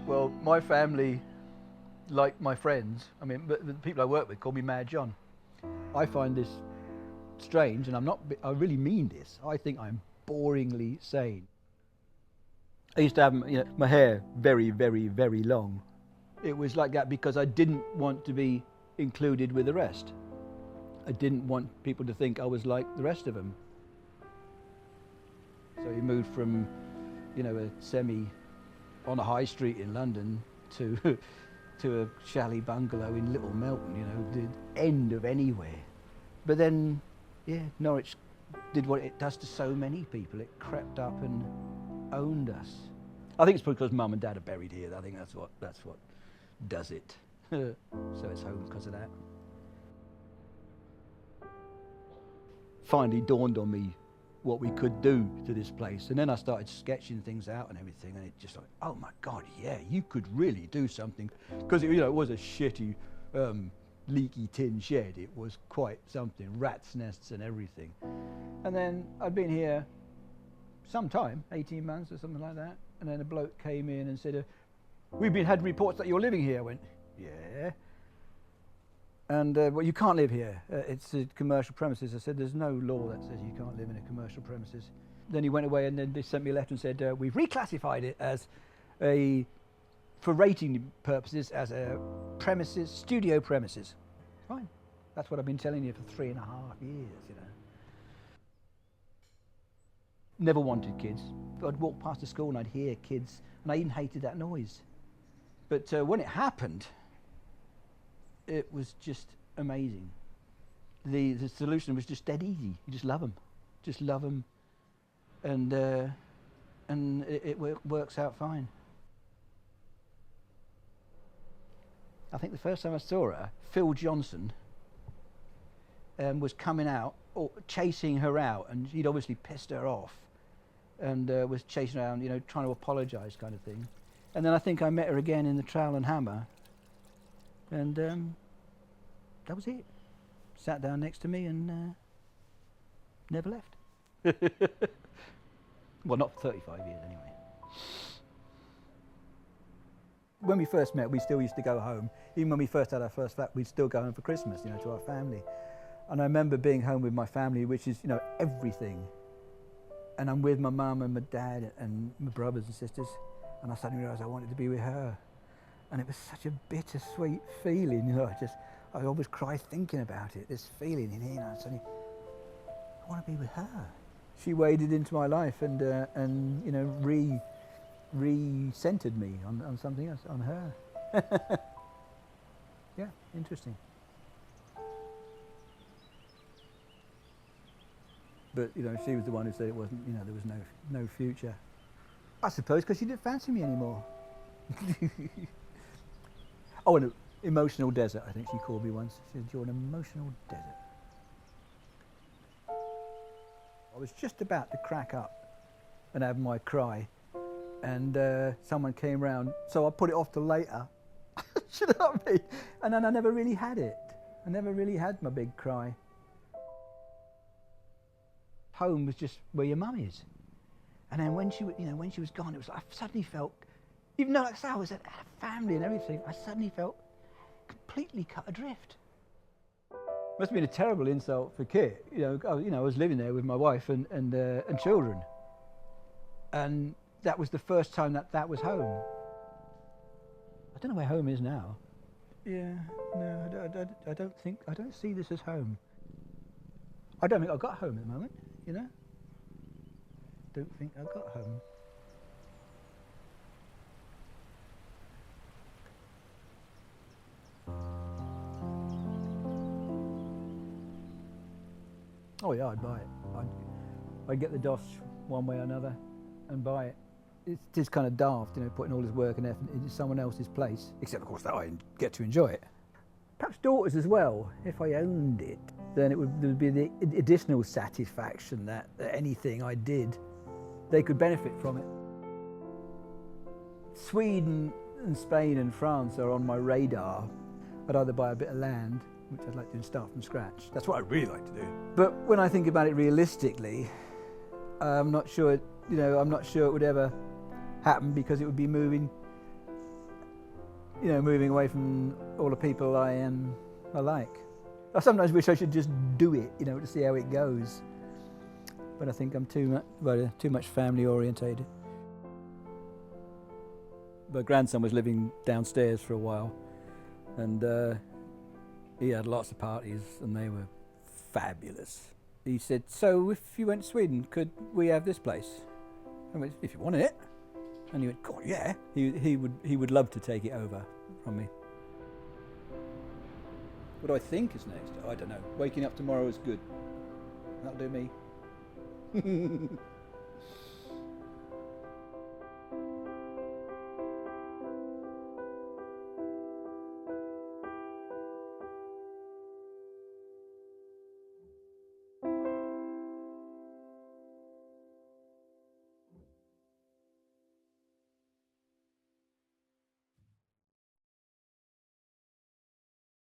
Well, my family, like my friends, I mean, the people I work with call me Mad John. I find this strange, and I really mean this. I think I'm boringly sane. I used to have my hair very, very, very long. It was like that because I didn't want to be included with the rest. I didn't want people to think I was like the rest of them. So he moved from, a semi on a high street in London to a chalet bungalow in Little Melton, the end of anywhere. But then, Norwich did what it does to so many people. It crept up and owned us. I think it's because Mum and Dad are buried here. I think that's what does it. So it's home because of that. Finally dawned on me what we could do to this place, and then I started sketching things out and everything, and it just like, oh my God, yeah, you could really do something, because it was a shitty, leaky tin shed. It was quite something, rats' nests and everything. And then I'd been here some time, 18 months or something like that, and then a bloke came in and said, we've had reports that you're living here. I went, yeah. And well, you can't live here. It's a commercial premises. I said, there's no law that says you can't live in a commercial premises. Then he went away, and then they sent me a letter and said, we've reclassified it as for rating purposes, as a studio premises. Fine. That's what I've been telling you for 3.5 years, Never wanted kids. I'd walk past the school and I'd hear kids, and I even hated that noise. But when it happened, it was just amazing. The solution was just dead easy. You just love them, and it works out fine. I think the first time I saw her, Phil Johnson was coming out, or chasing her out, and he'd obviously pissed her off, and was chasing her around, trying to apologise, kind of thing. And then I think I met her again in the Trowel and Hammer, and that was it. Sat down next to me and never left. Well, not for 35 years anyway. When we first met, we still used to go home. Even when we first had our first flat, we'd still go home for Christmas, to our family. And I remember being home with my family, which is, everything. And I'm with my mum and my dad and my brothers and sisters, and I suddenly realised I wanted to be with her. And it was such a bittersweet feeling, I always cry thinking about it, this feeling in here, and suddenly, I want to be with her. She waded into my life and re-centered me on something else, on her. Yeah, interesting. But, she was the one who said it wasn't, there was no future. I suppose because she didn't fancy me anymore. Oh, and emotional desert, I think she called me once. She said, you're an emotional desert. I was just about to crack up and have my cry, and someone came round, so I put it off till later. You know what I mean? And then I never really had it. I never really had my big cry. Home was just where your mum is. And then when she was gone, it was like I suddenly felt, even though I was at a family and everything, I suddenly felt completely cut adrift. Must have been a terrible insult for Kit. I was living there with my wife and children, and that was the first time that was home. I don't know where home is now. Yeah, no, I don't see this as home. I don't think I've got home at the moment. Don't think I've got home. Oh yeah, I'd buy it. I'd get the DOS one way or another and buy it. It's just kind of daft, putting all his work and effort into someone else's place. Except, of course, that I get to enjoy it. Perhaps daughters as well. If I owned it, then there would be the additional satisfaction that anything I did, they could benefit from it. Sweden and Spain and France are on my radar. I'd either buy a bit of land, which I'd like to start from scratch. That's what I'd really like to do. But when I think about it realistically, I'm not sure it would ever happen because it would be moving, moving away from all the people I like. I sometimes wish I should just do it, to see how it goes. But I think I'm too much family orientated. My grandson was living downstairs for a while, and he had lots of parties, and they were fabulous. He said, "So if you went to Sweden, could we have this place?" I went, "If you wanted it." And he went, "God, yeah." He would love to take it over from me. What do I think is next? I don't know. Waking up tomorrow is good. That'll do me.